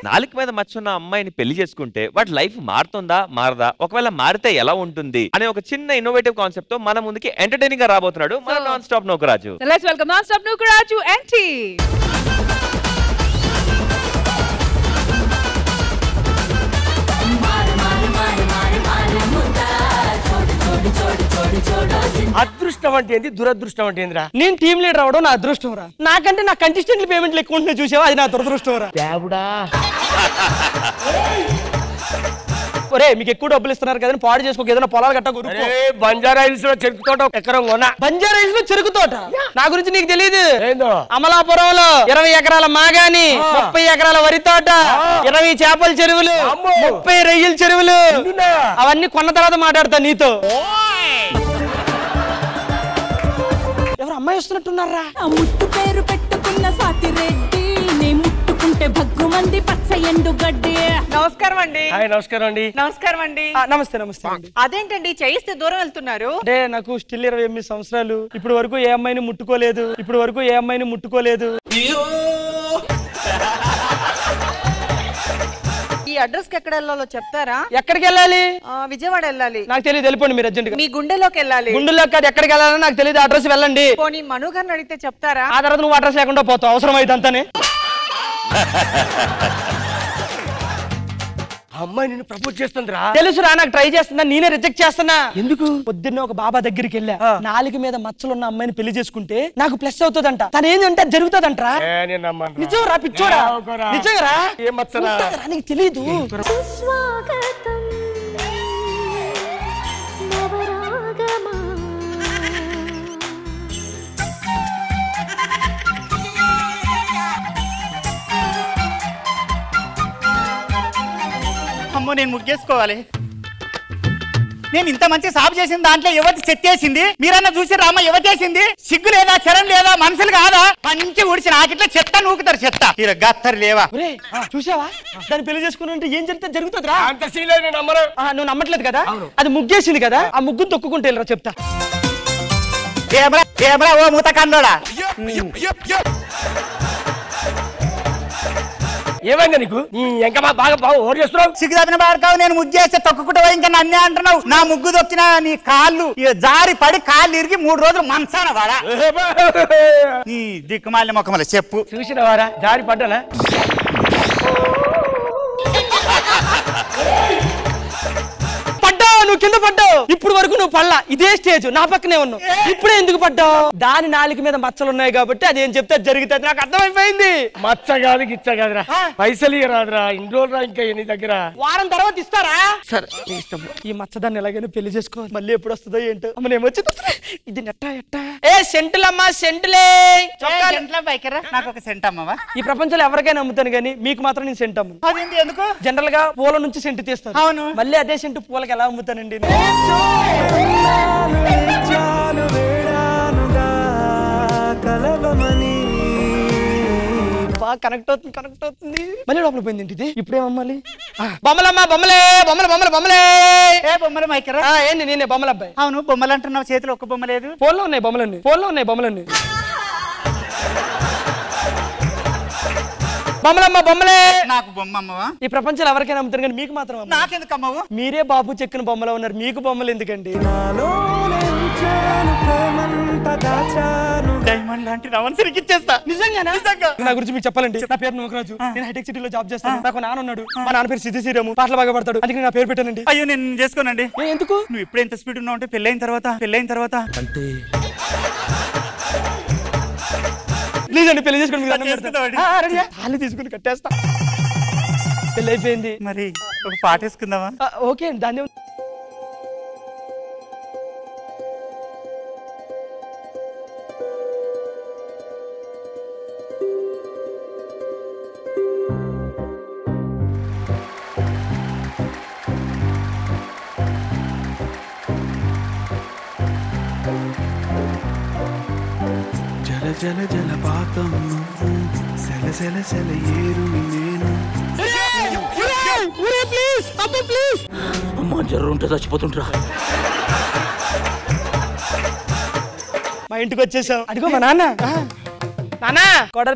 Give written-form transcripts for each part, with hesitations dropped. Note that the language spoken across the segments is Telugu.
నాలుగు మీద మచ్చున్న అమ్మాయిని పెళ్లి చేసుకుంటే వాటి లైఫ్ మారుతుందా మారదా, ఒకవేళ మారితే ఎలా ఉంటుంది అనే ఒక చిన్న ఇన్నోవేటివ్ కాన్సెప్ట్ తో మన ముందుకి ఎంటర్టైనింగ్ గా రాబోతున్నాడు మన non stop Nookaraju. Let's welcome non stop Nookaraju empty. అదృష్టం అంటే ఏంది, దురదృష్టం అంటే ఏందిరా? నేను టీమ్ లీడర్ అవడం నా అదృష్టం రా. నాకంటే నా కంటెస్టెంట్ పేమెంట్లు ఎక్కువ ఉంటున్నా చూసావా, అది నా దురదృష్టం రా. ఒరే మీకు ఎక్కువ డబ్బులు ఇస్తున్నారు కదా, పాడు చేసుకోక ఏదైనా పొలాలు గట్ట కొనుక్కో. బంజారా హిల్స్ లో చెరుకు తోట ఎకరం కొన్నా. బంజారా హిల్స్ లో చెరుకు తోట నా గురించి నీకు తెలియదు. అమలాపురంలో 20 ఎకరాల మాగాని, 30 ఎకరాల వరి తోట, 20 చేపల చెరువులు, 30 రొయ్యల చెరువులు, అవన్నీ కొన్న తర్వాత మాట్లాడతా నీతో. ఎవరు అమ్మాయి వస్తున్నట్టున్నారా? ముట్టు పేరు పెట్టుకున్న సాతి రెడ్డి, నీ ముట్టుకుంటే భగ్గు మంది పచ్చ ఎండు గడ్డి. నమస్కారం అండి. నమస్కారం అండి. నమస్కారం అండి. నమస్తే నమస్తే అండి. అదేంటండి చేయిస్తే దూరం వెళ్తున్నారు? అంటే నాకు స్టిల్ 28 సంవత్సరాలు, ఇప్పుడు వరకు ఏ అమ్మాయిని ముట్టుకోలేదు. ఈ అడ్రస్ కి ఎక్కడ వెళ్ళాలో చెప్తారా? ఎక్కడికి వెళ్ళాలి? విజయవాడ వెళ్ళాలి. నాకు తెలియదు, వెళ్ళిపోండి మీరు అర్జెంట్ గా. మీ గుండెలోకి వెళ్ళాలి. గుండెలో కాదు, ఎక్కడికి వెళ్ళాలో నాకు తెలియదు, అడ్రస్ వెళ్ళండి. పోనీ మను గారిని అడిగితే చెప్తారా? ఆ తర్వాత నువ్వు అడ్రస్ లేకుండా పోతావు, అవసరం అయితే అంతానే. అమ్మాయి నిన్ను ప్రపోజ్ చేస్తుందిరా. తెలుసురా, నాకు ట్రై చేస్తుందా, నేనే రిజెక్ట్ చేస్తున్నా. ఎందుకు? పొద్దున్నే ఒక బాబా దగ్గరికి వెళ్ళా, నాలుగు మీద మచ్చలున్న అమ్మాయిని పెళ్లి చేసుకుంటే నాకు ప్లస్ అవుతుందంట. తను ఏంటంటే జరుగుతుందంట. నిజంరా పిచ్చోడా, నిజంగా నీకు తెలీదు. అమ్మో నేను ముగ్గేసుకోవాలి. నేను ఇంత మంచి సాగు చేసిన దాంట్లో యువతి చెత్తేసింది. మీరన్నా చూసి రామ యువతేసింది. సిగ్గు లేదా, చరం లేదా, మనుషులు కాదా? మంచి ఊడిచి నాకిట్లా చెత్త నూకుతారు, చెత్త గత్తరు లేవా? చూసావా, దాన్ని పెళ్లి చేసుకుని ఏం జరుగుతుందిరా? నువ్వు నమ్మట్లేదు కదా, అది ముగ్గేసింది కదా, ఆ ముగ్గును తొక్కుకుంటే వెళ్ళరా చెప్తా. ఓ మూత కండోడా, ఏమైందా నీకు? ఇంకా బాగా ఓర్ చేస్తున్నావు. సిగ్గుదాపిన బాడకావు. నేను ముగ్గేస్తే తొక్కుకుంటావా? ఇంకా నన్నే అంటున్నావు. నా ముగ్గు దొక్కిన నీ కాళ్ళు జారి పడి కాళ్ళు ఇరిగి 3 రోజులు మనసాన వాడా. నీ దిక్కుమాలి మొక్కమల చెప్పు. చూసిన వారా జారి పడ్డానా? నువ్వు కింద పడ్డావు. ఇప్పుడు వరకు నువ్వు పడలా, ఇదే స్టేజ్ నా పక్కనే ఉన్నావు. ఇప్పుడే ఎందుకు పడ్డావు? దాని నాలుగు మీద మచ్చలు ఉన్నాయి కాబట్టి అదేం చెప్తే జరుగుతుంది. నాకు అర్థమైపోయింది. మచ్చ కాదు గిచ్చ కాదురా, పైసలు రాదురా, ఇన్ని రోజులు ఇంకా నీ దగ్గర వారం తర్వాత ఇస్తారా? సరే ఇష్టం. ఈ మచ్చదాన్ని ఎలాగైనా పెళ్లి చేసుకో. మళ్ళీ ఎప్పుడు వస్తుందో ఏంటో. అమ్మ నేను వచ్చి ఇది నెట్టా ఎట్టా. సెంటులమ్మా, సెంటులే. నాకు ఒక సెంట్ అమ్మవా? ఈ ప్రపంచంలో ఎవరికైనా అమ్ముతాను కానీ మీకు మాత్రం నేను సెంట్ అమ్ము. ఎందుకు? జనరల్ గా పూల నుంచి సెంటు తీస్తాను. అవును, మళ్ళీ అదే సెంటు పూలకి ఎలా అమ్ముతానండి? కనెక్ట్ అవుతుంది. మళ్ళీ లోపల పోయింది ఏంటి? ఇప్పుడేమమ్మాలి? బొమ్మలమ్మా, బొమ్మలే బొమ్మలు బొమ్మలు బొమ్మలే. ఏ బొమ్మలు మైకరా? ఏంటి నేనే బొమ్మల అబ్బాయి. అవును, బొమ్మలు అంటున్నావు, చేతిలో ఒక్క బొమ్మ లేదు. ఫోన్లో ఉన్నాయి బొమ్మలన్నీ, బొమ్మలమ్మ బొమ్మలే. నాకు బొమ్మ అమ్మవా? ఈ ప్రపంచంలో ఎవరికైనా అమ్ముతారు కానీ మీకు మాత్రం నాకెందుకు అమ్మవు? మీరే బాబు చెక్కిన బొమ్మలో ఉన్నారు, మీకు బొమ్మలు ఎందుకండి? డైమండ్ లాంటి రవణ్సరికి ఇచ్చేస్తా. నిజంగానా? నా గురించి మీకు చెప్పాలండి. నా పేరు నూకరాజు, నేను హైటెక్ సిటీలో జాబ్ చేస్తాను. నాకు నాన్న ఉన్నాడు, మా నాన్న పేరు సిద్ధి శ్రీరాము, పాటలు బాగా పడతాడు, అందుకే నా పేరు పెట్టానండి. అయ్యో నేను చేసుకోనండి. ఎందుకు? నువ్వు ఇప్పుడు ఎంత స్పీడ్ ఉన్నావు అంటే పెళ్ళైన తర్వాత అంటే ప్లీజ్ అండి పెళ్లి చేసుకోండి. తీసుకుని కట్టేస్తా. పెళ్ళి అయిపోయింది. మరి ఒక పాట వేసుకుందామా? ఓకే అండి, దాన్ని జల జల జలపాతం నువ్వు సెల సెల సెల ఏరు నేను అమ్మా జ్వరం ఉంటే చచ్చిపోతుంటరా. మా ఇంటికి వచ్చేసాం. అదిగో మా నాన్న. నాన్న కోడల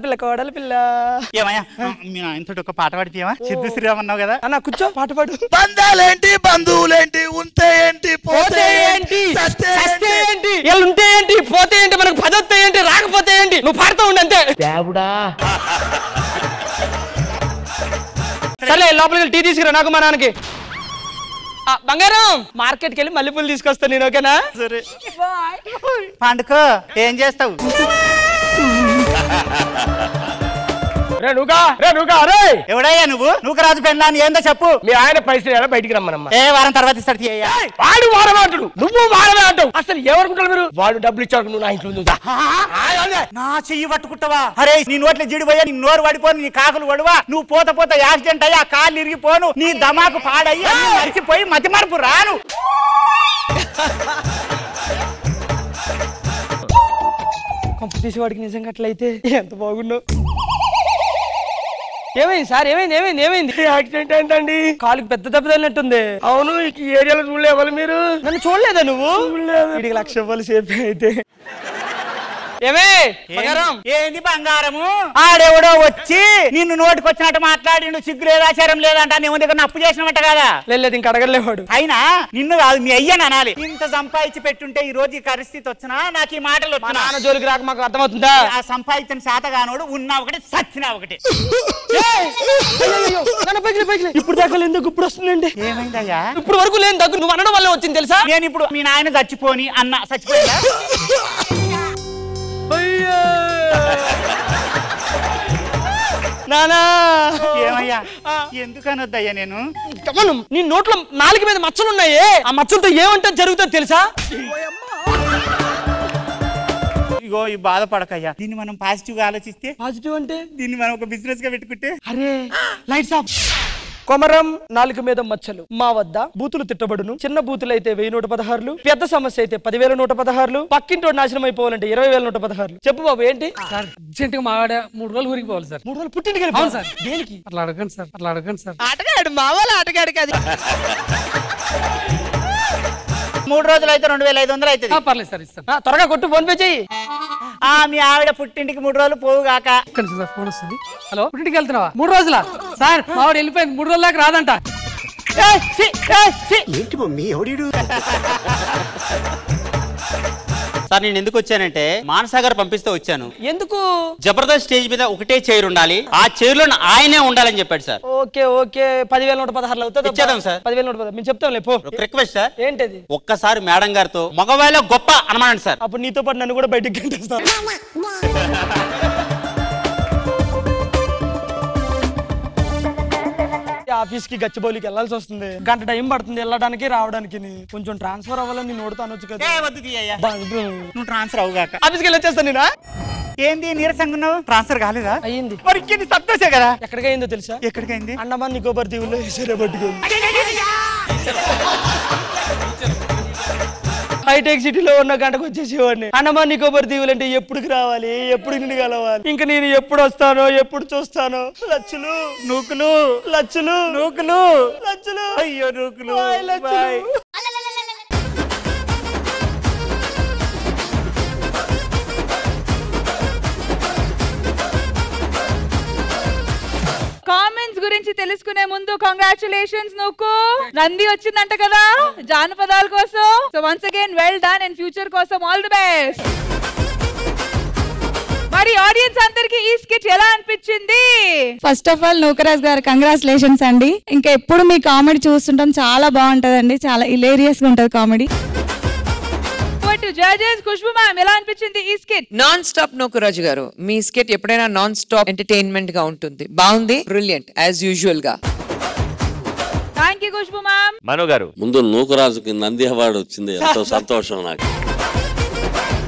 పిల్ల ఏమయ్యా మీ ఆయనతో ఒక పాట పాడిపోయావా? సిద్ధు శ్రీరామ్ అన్నావు కదా అన్న కూర్చో పాట పాడు. బంధాలేంటి బంధువులేంటి ఉంటే ఏంటి పోతే ఏంటి సస్తే ఏంటి వీళ్ళు ఉంటే ఏంటి పోతే ఏంటి మనకు పదొత్తే ఏంటి రాకపోతే ఏంటి నువ్వు పాడుతూ ఉండి అంతే. సరే లోపలికి వెళ్ళి టీ తీసుకురా నాకు మా నాన్నకి. బంగారం మార్కెట్కి వెళ్ళి మల్లెపూలు తీసుకొస్తాను నేను. ఓకేనా? సరే పండుకో. ఏం చేస్తావు? ఎవడయ్యా నువ్వు? నువ్వు రాజు పెళ్ళాన్ని ఏందో చెప్పు. మీ ఆయన పైసలు ఎలా బయటికి రమ్మనమ్మా. ఏ వారం తర్వాత ఇస్తాడు. వాడు వారమే అంటాడు, నువ్వు వారమే అంటావు. అసలు ఎవరుకుంటారు మీరు? వాడు డబ్బులు ఇచ్చాడు, నువ్వు నా ఇంట్లో నా చెయ్యి పట్టుకుంటావా? అరే నీ నోట్లో జిడిపోయా, నీ నోరు పడిపోను, నీ కాకులు పడువా, నువ్వు పోత పోత యాక్సిడెంట్ అయ్యి ఆ కాళ్ళు ఇరిగిపోను, నీ దమాకు పాడయ్యి మరిచిపోయి మతి మరుపు రాను. కొంప తీసి వాడికి నిజంగా అట్లయితే ఎంత బాగున్నావు. ఏమైంది సార్? ఏమైంది? యాక్సిడెంట్ ఏంటండి? కాలుకి పెద్ద దెబ్బ తగిలినట్టుంది. అవును, ఈ ఏరియాలో చూడలేవాలి మీరు. నన్ను చూడలేదా నువ్వు? చూడలేదు. వీడికి 1,00,000 రూపాయలు సేఫ్ అయితే. ఏంది బంగారము? ఆడెవడో వచ్చి నిన్ను నోటికొచ్చినట్టు మాట్లాడి సిగ్గు లేదా ఆచారం లేదంట. నీ దగ్గర అప్పు చేసినట్ట కదా? లేదు ఇంకా అడగలేవాడు. అయినా నిన్ను కాదు మీ అయ్యని అనాలి. ఇంత సంపాదించి పెట్టుంటే ఈ రోజు ఈ పరిస్థితి వచ్చినా నాకు ఈ మాటలు వచ్చినా నాన్న జోలికి రాక మాకు అర్థమవుతుందా? ఆ సంపాదించిన శాతగానోడు ఉన్నా ఒకటి సచ్చినా ఒకటి. ఇప్పుడు దాకా ఎందుకు ఇప్పుడు వస్తుందండి? ఏమైందయ్యా? ఇప్పుడు వరకు లేని దగ్గర నువ్వు అనడం వల్ల వచ్చింది తెలుసా? నేను ఇప్పుడు మీ నాయన చచ్చిపోని అన్న చచ్చిపోయిందా? నానా ఏమయ్యా? ఎందుకనొద్దయ్యా నేను? నీ నోట్లో 4 మీద మచ్చలు ఉన్నాయే, ఆ మచ్చలతో ఏమంటే జరుగుతుందో తెలుసా? ఇగో ఈ బాధపడకయ్యా. దీన్ని మనం పాజిటివ్ గా ఆలోచిస్తే. పాజిటివ్ అంటే దీన్ని మనం ఒక బిజినెస్ గా పెట్టుకుంటే. అరే లైట్స్ ఆఫ్. కొమరం 4 మీద మచ్చలు మా వద్ద బూతులు తిట్టబడును. చిన్న బూతులు అయితే 1016, పెద్ద సమస్య అయితే 10,116, పక్కింటోడు నాశనం అయిపోవాలంటే 20,116. చెప్పు బాబు ఏంటి? సార్ అర్జెంట్ గా మా ఆవిడ 3 రోజులు ఊరికి పోవాలి సార్. 3 రోజులు పుట్టింటికి అవును సార్. దేనికి? అట్లా అడగండి సార్. ఆటగాడు మా వాళ్ళ ఆటగాడు కాదు. 3 రోజులు అయితే 2,500 అవుతుంది. పర్లేదు సార్ ఇస్తాను. త్వరగా కొట్టు, ఫోన్ పే చెయ్యి. మీ ఆవిడ పుట్టింటికి 3 రోజులు పోవుగాక. ఫోన్ వస్తుంది. హలో, పుట్టింటికి వెళ్తున్నావా? 3 రోజులా సార్? మా ఆవిడ వెళ్ళిపోయింది, 3 రోజుల దాకా రాదంట. ఏంటి మమ్మీ ఎవడీడు? సార్ నేను ఎందుకు వచ్చానంటే మానసాగర్ పంపిస్తే వచ్చాను. ఎందుకు? జబర్దస్త్ స్టేజ్ మీద ఒకటే చైర్ ఉండాలి, ఆ చైర్ లో ఆయనే ఉండాలని చెప్పాడు సార్. ఓకే 10,116 అవుతుంది. ఇచ్చేద్దాం సార్. 10,116 మేము చెప్తాం లేపో. Request sir. ఏంటది? ఒక్కసారి మేడం గారితో మగవాళ్ళ గొప్ప అనమానండి సార్. అప్పుడు నీతో పాటు నన్ను కూడా బయటికి గంటేస్తాను. ఆఫీస్ కి గచ్చిబౌలికి వెళ్ళాల్సి వస్తుంది. గంట టైం పడుతుంది వెళ్ళడానికి రావడానికి. కొంచెం ట్రాన్స్ఫర్ అవ్వాలని నోడుతూ అనొచ్చు కదా. నువ్వు ట్రాన్స్ఫర్ అవుగాక ఆఫీస్కి వెళ్ళి వచ్చేస్తాను నేను. ఏంది నీరసంగా ఉన్నావు? ట్రాన్స్ఫర్ కాలేదా? అయ్యింది. మరి సంతోషే కదా. ఎక్కడికైందో తెలుసా? ఎక్కడికైంది? అండమాన్ నికోబార్ దీవుల్లో ఈశ్వర్య పట్టుకుంది. హైటెక్ సిటీలో ఉన్న గంటకు వచ్చేసేవాడిని. అండమాన్ నికోబార్ దీవులు అంటే ఎప్పుడుకి రావాలి, ఎప్పుడు నిన్ను కలవాలి, ఇంకా నేను ఎప్పుడు వస్తానో ఎప్పుడు చూస్తానో. లచ్చులు నూకులు, లచ్చులు నూకులు, లచ్చులు అయ్యో నూకులు. కామెంట్స్ గురించి తెలుసుకునే ముందు కంగ్రాచులేషన్స్ నూకు. నంది వచ్చిందంట కదా జానపదాల కోసం. So once again well done and future కోసం ఆల్ ది బెస్ట్. మరి ఆడియన్స్ అందరికి ఈ స్కిట్ ఎలా అనిపించింది? ఫస్ట్ ఆఫ్ ఆల్ నూకరాజ్ గారు కంగ్రాచులేషన్స్ అండి. ఇంకా ఎప్పుడు మీ కామెడీ చూస్తుంటాం, చాలా బాగుంటదండి, చాలా హిలేరియస్ గా ఉంటది కామెడీ. జడ్జెస్ ఖుష్బూ మ్యామ్ ఎలా అనిపించింది ఈ స్కిట్? నాన్ స్టాప్ నూకరాజు గారు, మీ స్కిట్ ఎప్పుడైనా నాన్ స్టాప్ ఎంటర్టైన్మెంట్ గా ఉంటుంది. బాగుంది, బ్రిలియంట్ యాజ్ యూజువల్ గా. Thank you Khushbu ma'am. Manu గారు, ముందు నూకరాజుకి నంది అవార్డు వచ్చింది, ఎంతో సంతోషం నాకు.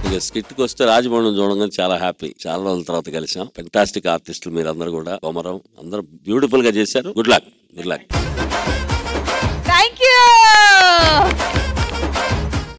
ఇక స్కిట్ కి వస్తే రాజమౌళిని చూడగానే చాలా హ్యాపీ. చాలా రోజుల తర్వాత కలిసాం. ఫెంటాస్టిక్ ఆర్టిస్టులు మీరందరూ కూడా. కొమరం అందరూ బ్యూటిఫుల్ గా చేశారు. Good luck.